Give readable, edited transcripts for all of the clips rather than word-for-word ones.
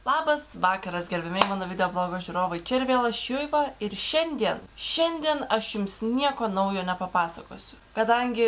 Labas vakaras, gerbimiai mano videoblogo žiūrovai, čia ir vėl aš Juiva ir šiandien aš jums nieko naujo nepapasakosiu, kadangi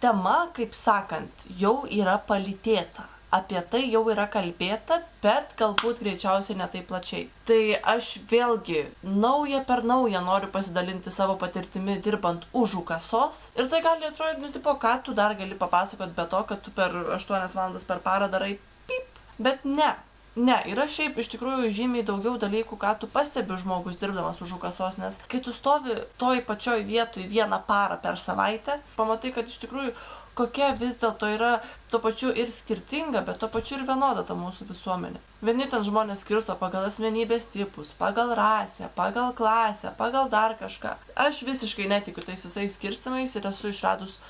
tema, kaip sakant, jau yra palytėta, apie tai jau yra kalbėta, bet galbūt greičiausiai ne taip plačiai. Tai aš vėlgi naują per naują noriu pasidalinti savo patirtimi dirbant už kasos ir tai gali atrodyti, nu tipo, ką tu dar gali papasakoti be to, kad tu per 8 valandas per parą darai pip, bet ne. Ne, yra šiaip iš tikrųjų žymiai daugiau dalykų, ką tu pastebi žmogus dirbdamas už kasos, nes kai tu stovi toj pačioj vietoj 1 parą per savaitę, pamatai, kad iš tikrųjų kokia vis dėlto yra tuo pačiu ir skirtinga, bet tuo pačiu ir vienoda ta mūsų visuomenė. Vieni ten žmonės skirsto pagal asmenybės tipus, pagal rasę, pagal klasę, pagal dar kažką. Aš visiškai netikiu tais visais skirstimais ir esu išradus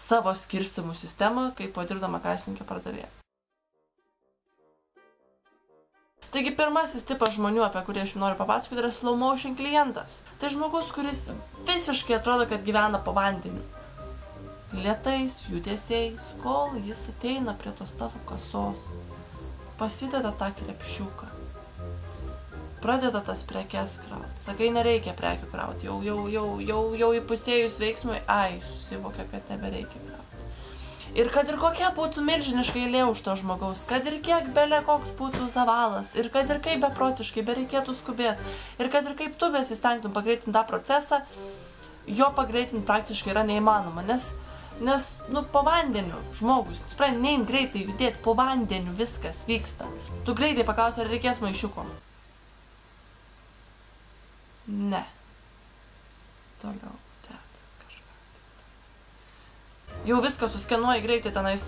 savo skirstimų sistemą, kaip padirbdama kasininkė pardavėja. Taigi pirmasis tipas žmonių, apie kurį aš noriu papasakoti, yra slow motion klientas. Tai žmogus, kuris visiškai atrodo, kad gyvena po vandeniu. Lėtais judesiais, kol jis ateina prie tos tavo kasos, pasideda tą krepšiuką, pradeda tas prekes krauti. Sakai, nereikia prekių krauti, jau įpusėjus veiksmui, susivokia, kad nebereikia krauti. Ir kad ir kokia būtų milžiniškai eilė už to žmogaus, kad ir kiek bele koks būtų zavalas, ir kad ir kaip beprotiškai bereikėtų skubėti, ir kad ir kaip tu besistengtum pagreitinti tą procesą, jo pagreitinti praktiškai yra neįmanoma, nes po vandeniu žmogus, supranti, nein greitai judėti, po vandeniu viskas vyksta. Tu greitai paklausi, ar reikės maišiuko? Ne. Toliau. Jau viską suskenuoji greitai, tenais,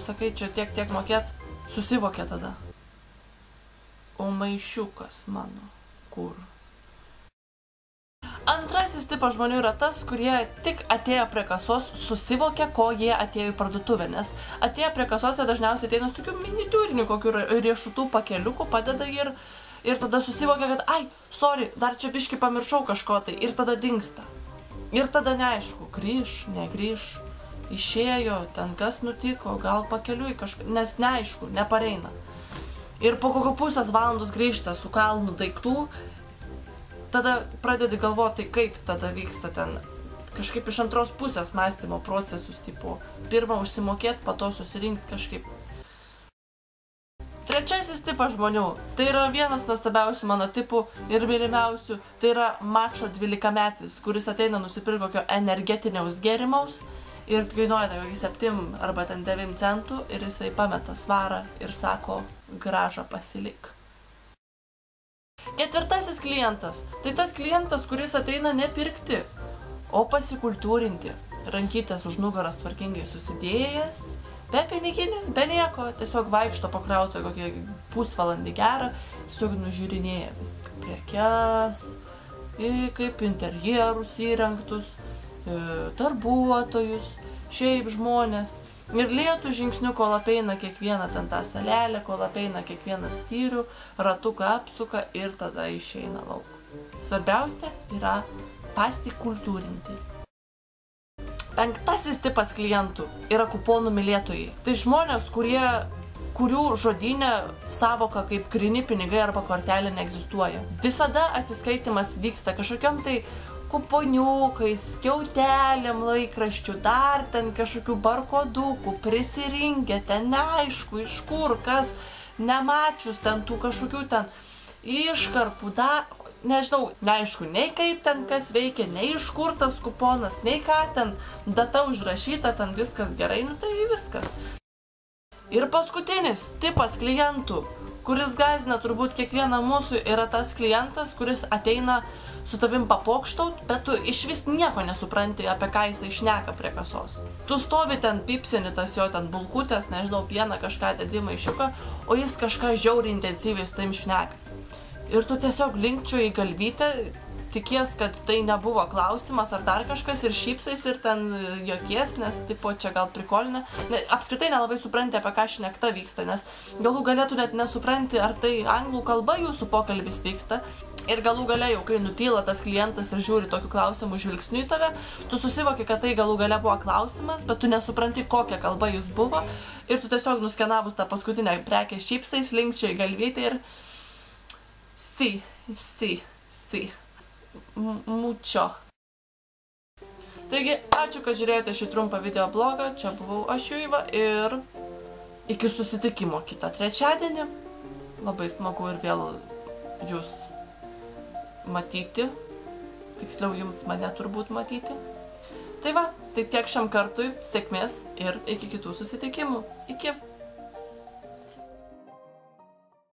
sakai, čia tiek mokėt, susivokia tada. O maišiukas mano, kur? Antrasis tipas žmonių yra tas, kurie tik atėjo prie kasos, susivokia, ko jie atėjo į parduotuvę, nes atėjo prie kasos, jie dažniausiai ateina su tokiu miniatiūriniu kokiu riešutų pakeliuku, padeda ir tada susivokia, kad sorry, dar čia biškį pamiršau kažko tai, ir tada dingsta. Ir tada neaišku, grįž, negrįž. Išėjo, ten kas nutiko, gal pakeliui kažką, nes neaišku, nepareina. Ir po kokio pusės valandos grįžta su kalnu daiktų, tada pradedi galvoti, kaip tada vyksta ten kažkaip iš antros pusės mąstymo procesus, tipo, pirmą užsimokėti, po to susirinkti kažkaip. Trečiasis tipas žmonių, tai yra vienas nuostabiausių mano tipų ir mylimiausių, tai yra mačo 12-metis, kuris ateina nusipirkti kokio energetiniaus gėrimaus, ir kainuoja kokį 7 arba ten 9 centų ir jisai pameta svarą ir sako, grąžą pasilik. Ketvirtasis klientas. Tai tas klientas, kuris ateina nepirkti, o pasikultūrinti. Rankytės už nugaras tvarkingai susidėjęs, be piniginės, be nieko, tiesiog vaikšto pakrauto kokį pusvalandį gerą, tiesiog nužiūrinėja viską, prekes, kaip interjerus įrengtus, darbuotojus, šiaip žmonės. Ir lėtų žingsnių, kol apeina kiekvieną ten tą salelę, kol apeina kiekvieną skyrių, ratuką apsuka ir tada išeina lauk. Svarbiausia yra pasikultūrinti. Penktasis tipas klientų yra kuponų mylėtojai. Tai žmonės, kurių žodyne savoka kaip gryni pinigai arba kortelė neegzistuoja. Visada atsiskaitimas vyksta kažkokiam tai kuponiukais, skiautelėm laikraščių, dar ten kažkokių barkodukų, prisirinkę, ten neaišku, iš kur, kas, nemačius ten tų kažkokių ten iškarpų, nežinau, neaišku, nei kaip ten kas veikia, nei iš kur tas kuponas, nei ką ten, data užrašyta, ten viskas gerai, nu tai viskas. Ir paskutinis tipas klientų, kuris gąsdina turbūt kiekvieną mūsų, yra tas klientas, kuris ateina su tavim papokštaut, bet tu išvis nieko nesupranti, apie ką jisai šneka prie kasos. Tu stovi ten, pipsini tas jo ten bulkutės, nežinau, pieną kažką dedi maišiuką, o jis kažką žiauriai intensyviai su tavim šneka. Ir tu tiesiog linkčioji į galvytę, tikies, kad tai nebuvo klausimas ar dar kažkas ir šypsais ir ten jokies, nes tipo čia gal prikolinė. Apskritai nelabai supranti, apie ką šnekta vyksta, nes galų galėtų net nesupranti, ar tai anglų kalba jūsų pokalbis vyksta. Ir galų gale jau, kai nutyla tas klientas ir žiūri tokių klausimų žvilgsnių į tave, tu susivoki, kad tai galų gale buvo klausimas, bet tu nesupranti, kokia kalba jis buvo. Ir tu tiesiog nuskenavus tą paskutinę prekę šypsais, linkčioji galvytę ir Sí. Mucho. Taigi, ačiū, kad žiūrėjote šį trumpą video blogą. Čia buvau aš Juiva ir iki susitikimo kitą trečiadienį. Labai smagu ir vėl jūs matyti. Tiksliau, jums mane turbūt matyti. Tai va, tai tiek šiam kartui, sėkmės ir iki kitų susitikimų. Iki.